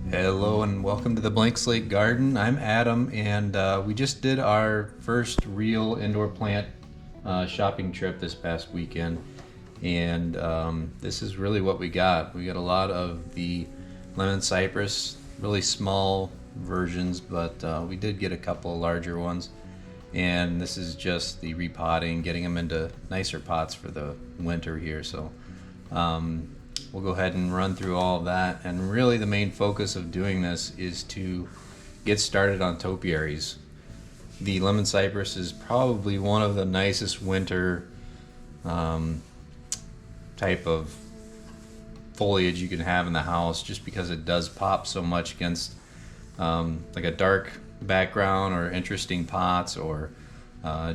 Hello and welcome to the Blank Slate Garden. I'm Adam, and we just did our first real indoor plant shopping trip this past weekend. And this is really what we got. We got a lot of the lemon cypress, really small versions, but we did get a couple of larger ones. And this is just the repotting, getting them into nicer pots for the winter here. So we'll go ahead and run through all of that. And really the main focus of doing this is to get started on topiaries. The lemon cypress is probably one of the nicest winter type of foliage you can have in the house, just because it does pop so much against like a dark background or interesting pots, or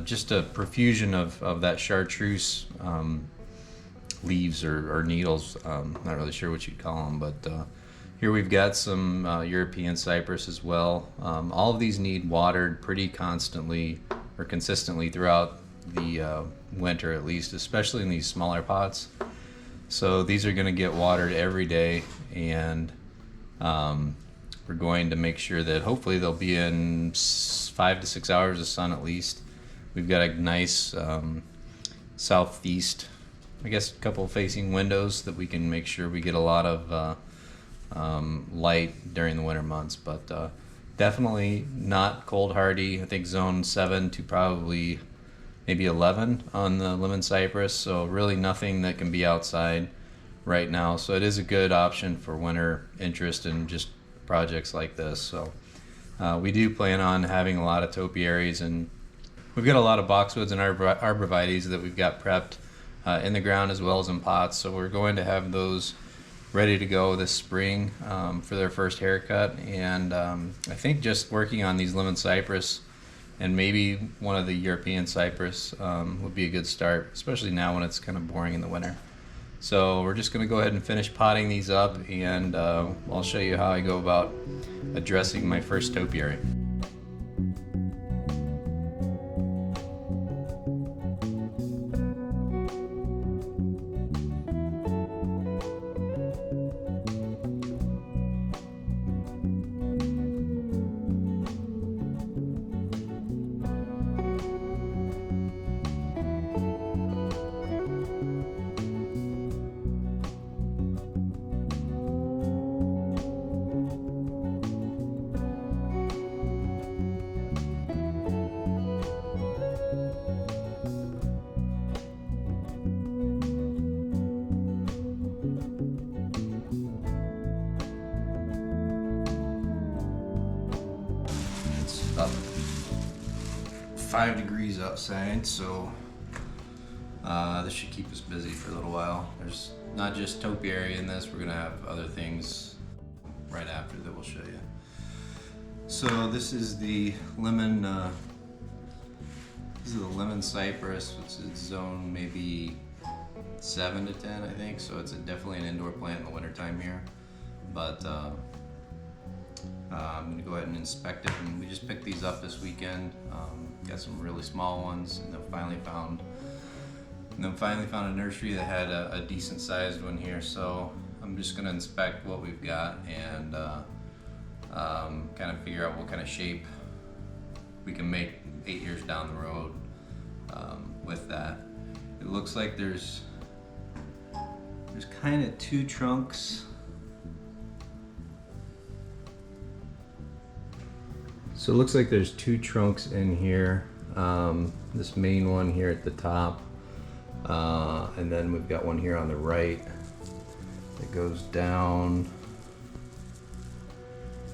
just a profusion of that chartreuse leaves or needles. Not really sure what you'd call them, but here we've got some European cypress as well. All of these need watered pretty constantly or consistently throughout the winter, at least, especially in these smaller pots. So these are going to get watered every day, and we're going to make sure that hopefully they'll be in 5 to 6 hours of sun at least. We've got a nice southeast, I guess, a couple facing windows that we can make sure we get a lot of light during the winter months, but definitely not cold hardy. I think zone 7 to probably maybe 11 on the lemon cypress, so really nothing that can be outside right now. So it is a good option for winter interest in just projects like this. So we do plan on having a lot of topiaries, and we've got a lot of boxwoods and arborvitaes that we've got prepped in the ground as well as in pots. So we're going to have those ready to go this spring for their first haircut. And I think just working on these lemon cypress and maybe one of the European cypress would be a good start, especially now when it's kind of boring in the winter. So we're just going to go ahead and finish potting these up, and I'll show you how I go about addressing my first topiary. Up 5 degrees outside, so this should keep us busy for a little while. There's not just topiary in this, we're gonna have other things right after that we'll show you. So this is the lemon cypress, which is zone maybe 7 to 10, I think, so it's definitely an indoor plant in the wintertime here. But I'm going to go ahead and inspect it, and we just picked these up this weekend. Got some really small ones, and then finally found a nursery that had a decent sized one here. So I'm just going to inspect what we've got and kind of figure out what kind of shape we can make 8 years down the road with that. It looks like there's kind of 2 trunks. So it looks like there's 2 trunks in here. This main one here at the top, and then we've got one here on the right that goes down.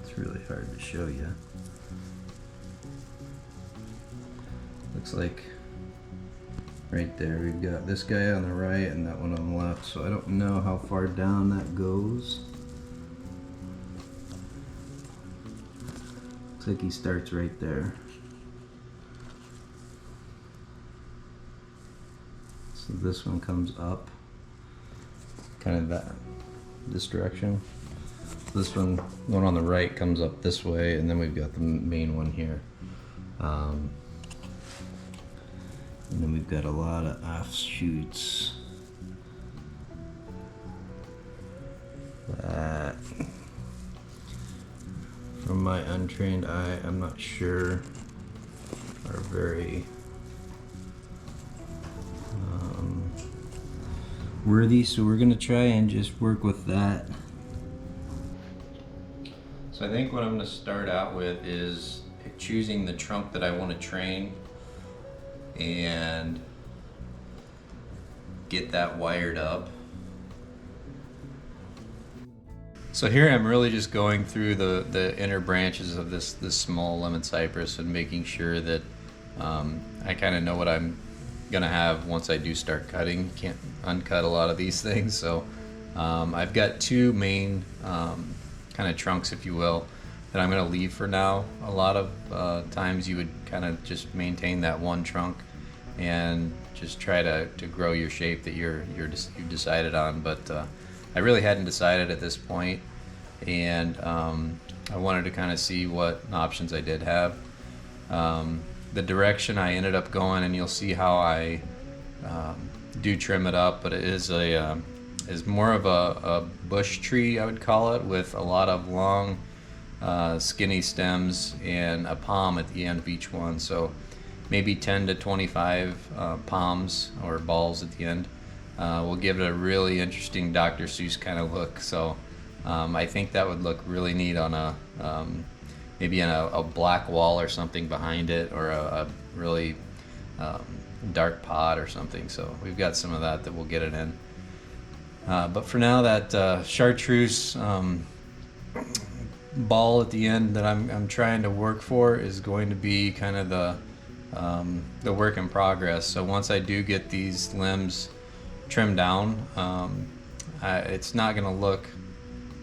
It's really hard to show you. Looks like right there we've got this guy on the right and that one on the left, so I don't know how far down that goes. Looks like he starts right there. So this one comes up, kind of this direction. This one on the right comes up this way, and then we've got the main one here. And then we've got a lot of offshoots. That my untrained eye, I'm not sure, are very worthy, so we're gonna try and just work with that. So I think what I'm gonna start out with is choosing the trunk that I want to train and get that wired up. So here I'm really just going through the inner branches of this small lemon cypress and making sure that I kind of know what I'm gonna have once I do start cutting. Can't uncut a lot of these things, so I've got two main kind of trunks, if you will, that I'm gonna leave for now. A lot of times you would kind of just maintain that one trunk and just try to grow your shape that you've decided on, but I really hadn't decided at this point, and I wanted to kind of see what options I did have. The direction I ended up going, and you'll see how I do trim it up, but it is more of a bush tree, I would call it, with a lot of long skinny stems and a palm at the end of each one, so maybe 10 to 25 palms or balls at the end. Will give it a really interesting Dr. Seuss kind of look. So I think that would look really neat on a maybe in a black wall or something behind it, or a really dark pot or something. So we've got some of that we'll get it in. But for now, that chartreuse ball at the end that I'm trying to work for is going to be kind of the work in progress. So once I do get these limbs trimmed down, it's not going to look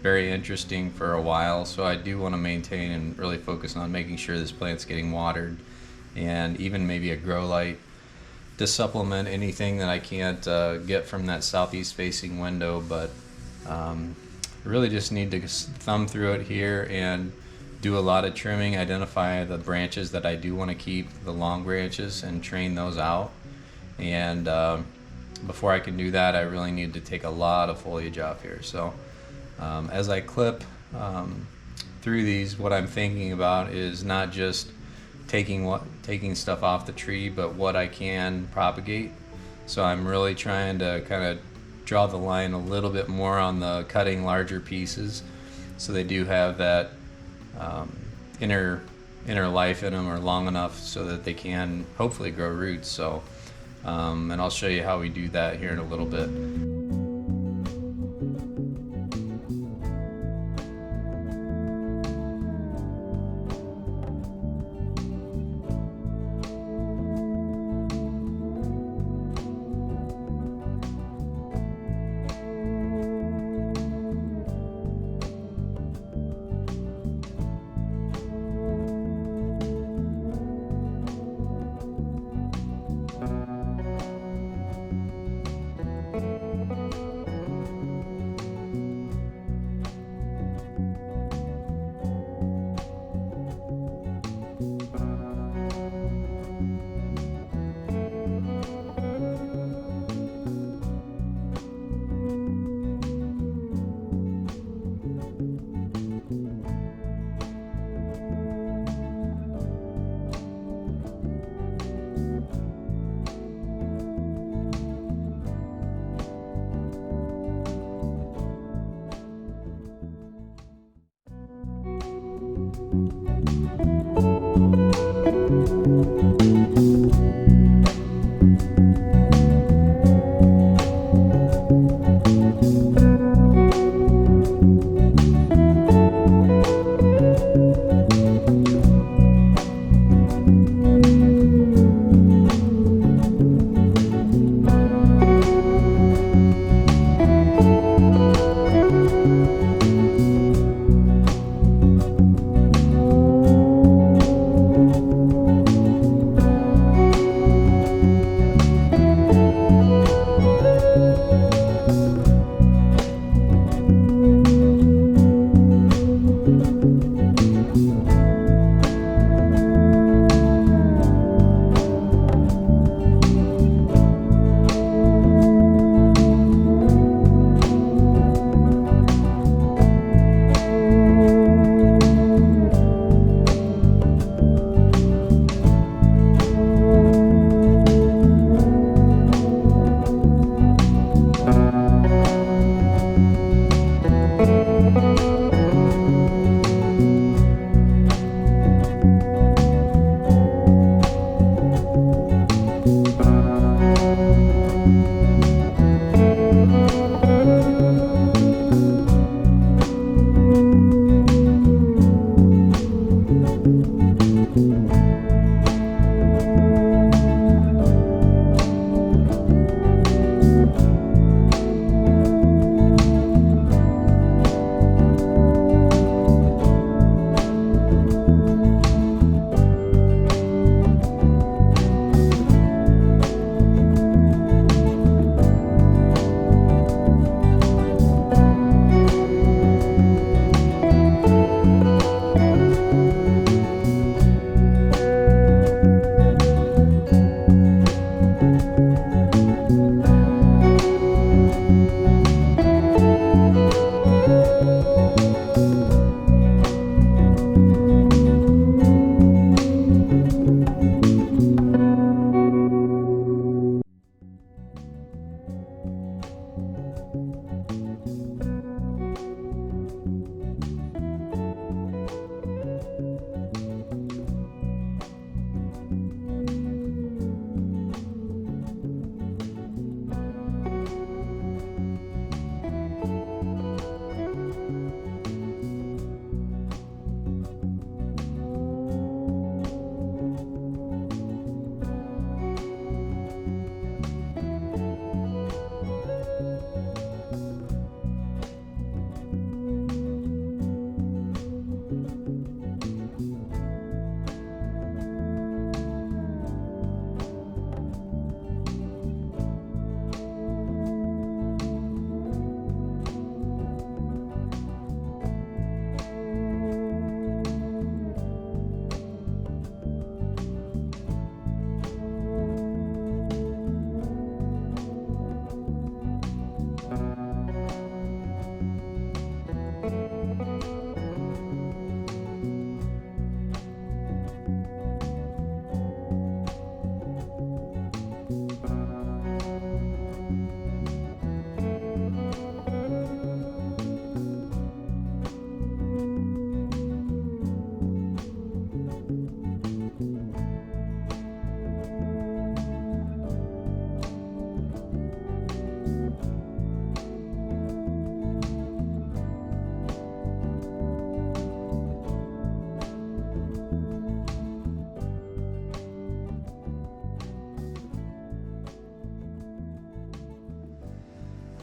very interesting for a while, so I do want to maintain and really focus on making sure this plant's getting watered, and even maybe a grow light to supplement anything that I can't get from that southeast facing window. But really just need to thumb through it here and do a lot of trimming, identify the branches that I do want to keep, the long branches, and train those out. And before I can do that, I really need to take a lot of foliage off here. So as I clip through these, what I'm thinking about is not just taking stuff off the tree, but what I can propagate. So I'm really trying to kind of draw the line a little bit more on the cutting larger pieces, so they do have that inner life in them, or long enough so that they can hopefully grow roots. So and I'll show you how we do that here in a little bit.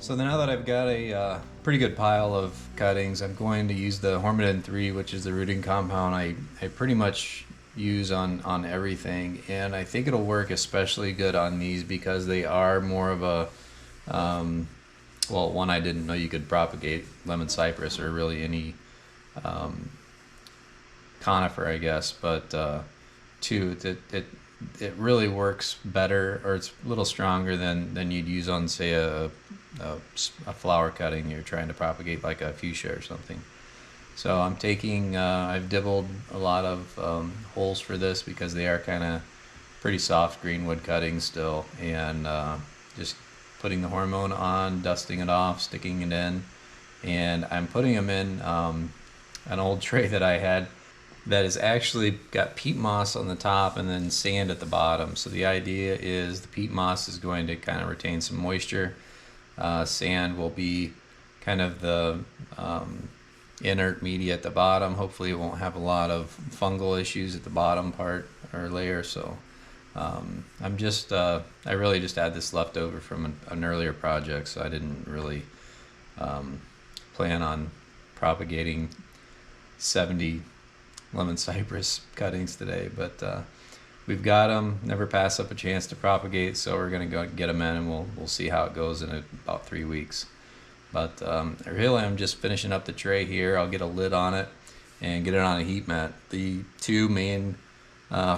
So now that I've got a pretty good pile of cuttings, I'm going to use the Hormidin 3, which is the rooting compound I pretty much use on everything, and I think it'll work especially good on these because they are more of a well, one, I didn't know you could propagate lemon cypress or really any conifer, I guess, but two, it really works better, or it's a little stronger than you'd use on, say, a flower cutting you're trying to propagate, like a fuchsia or something. So I'm taking, I've dibbled a lot of holes for this because they are kind of pretty soft greenwood cuttings still, and just putting the hormone on, dusting it off, sticking it in, and I'm putting them in an old tray that I had that has actually got peat moss on the top and then sand at the bottom. So the idea is the peat moss is going to kind of retain some moisture. Sand will be kind of the inert media at the bottom. Hopefully it won't have a lot of fungal issues at the bottom part or layer. So I'm just, I really just had this left over from an earlier project, so I didn't really plan on propagating 70 lemon cypress cuttings today, but we've got them. Never pass up a chance to propagate, so we're going to go get them in, and we'll see how it goes in about 3 weeks. But really, I'm just finishing up the tray here. I'll get a lid on it and get it on a heat mat. The two main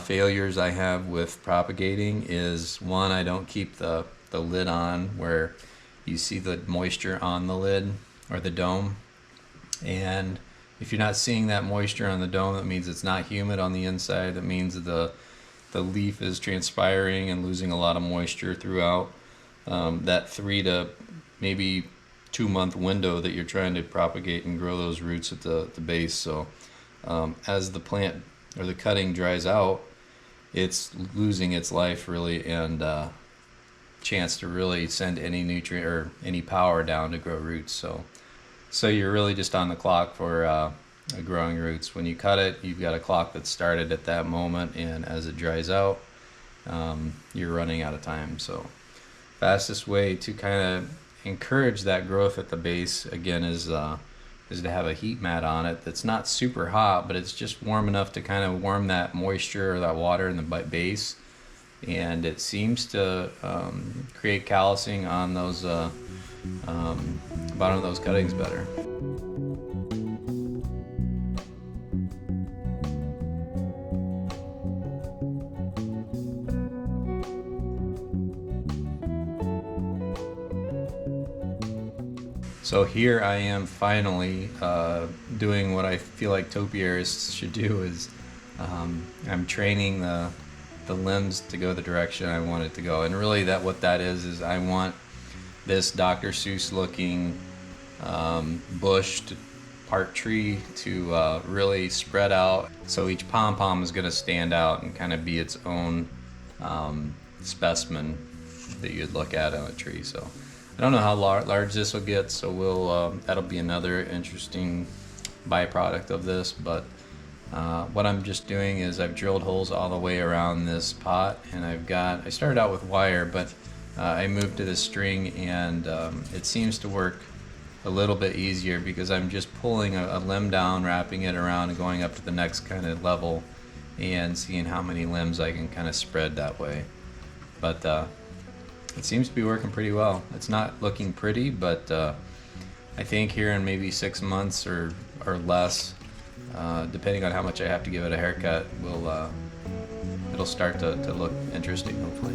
failures I have with propagating is, one, I don't keep the lid on where you see the moisture on the lid or the dome, and if you're not seeing that moisture on the dome, that means it's not humid on the inside. That means the leaf is transpiring and losing a lot of moisture throughout that 3 to maybe 2 month window that you're trying to propagate and grow those roots at the base. So as the plant or the cutting dries out, it's losing its life really, and chance to really send any nutrient or any power down to grow roots. So you're really just on the clock for growing roots. When you cut it, you've got a clock that started at that moment, and as it dries out, you're running out of time. So fastest way to kind of encourage that growth at the base, again, is to have a heat mat on it that's not super hot, but it's just warm enough to kind of warm that moisture or that water in the base, and it seems to create callousing on those bottom of those cuttings better. So here I am finally doing what I feel like topiarists should do, is I'm training the limbs to go the direction I want it to go. And really what that is I want this Dr. Seuss looking bush to part tree to really spread out, so each pom-pom is going to stand out and kind of be its own specimen that you'd look at on a tree. So I don't know how large this will get, so we'll that'll be another interesting byproduct of this. But what I'm just doing is I've drilled holes all the way around this pot, and I started out with wire, but I moved to this string, and it seems to work a little bit easier because I'm just pulling a limb down, wrapping it around, and going up to the next kind of level and seeing how many limbs I can kind of spread that way. But it seems to be working pretty well. It's not looking pretty, but I think here in maybe 6 months or less, depending on how much I have to give it a haircut, it'll start to look interesting, hopefully.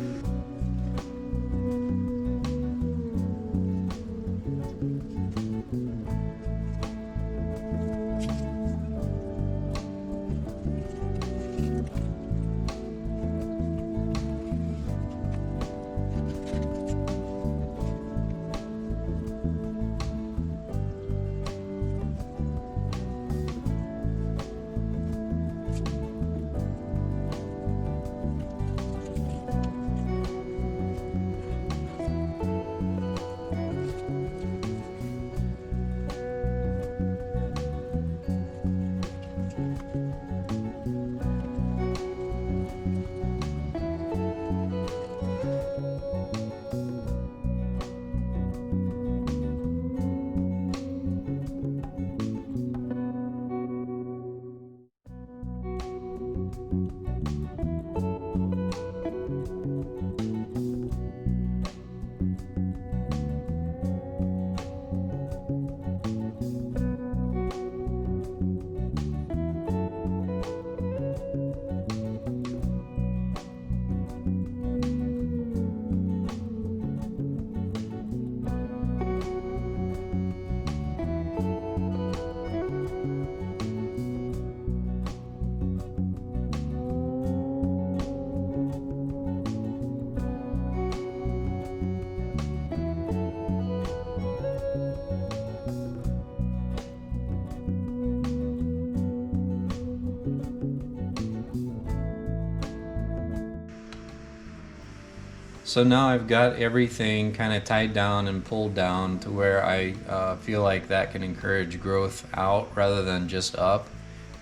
So now I've got everything kind of tied down and pulled down to where I feel like that can encourage growth out rather than just up.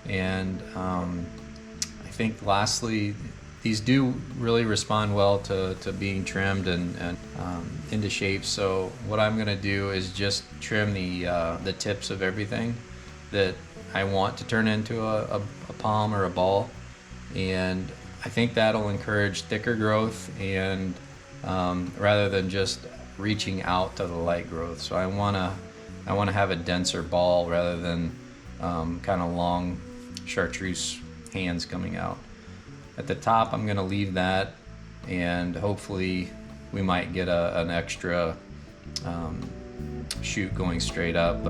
And I think lastly, these do really respond well to being trimmed and into shape. So what I'm going to do is just trim the tips of everything that I want to turn into a palm or a ball. And I think that'll encourage thicker growth and rather than just reaching out to the light growth. So I want to have a denser ball rather than kind of long chartreuse hands coming out. At the top, I'm going to leave that, and hopefully we might get an extra shoot going straight up.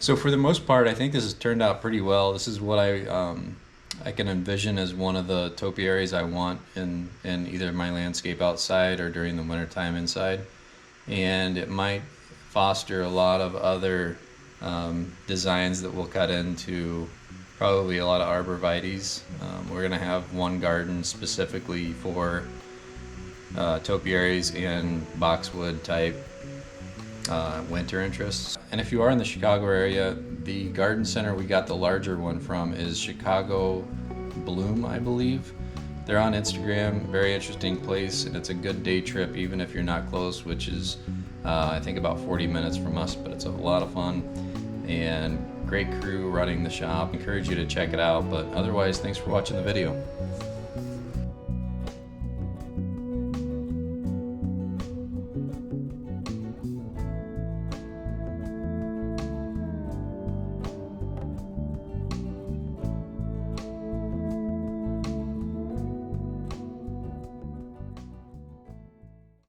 So for the most part, I think this has turned out pretty well. This is what I can envision as one of the topiaries I want in either my landscape outside or during the wintertime inside. And it might foster a lot of other designs that we'll cut into probably a lot of arborvitaes. We're going to have one garden specifically for topiaries and boxwood type winter interests. And if you are in the Chicago area, the garden center we got the larger one from is Chicago Bloom, I believe. They're on Instagram, very interesting place, and it's a good day trip even if you're not close, which is I think about 40 minutes from us, but it's a lot of fun and great crew running the shop. I encourage you to check it out, but otherwise, thanks for watching the video.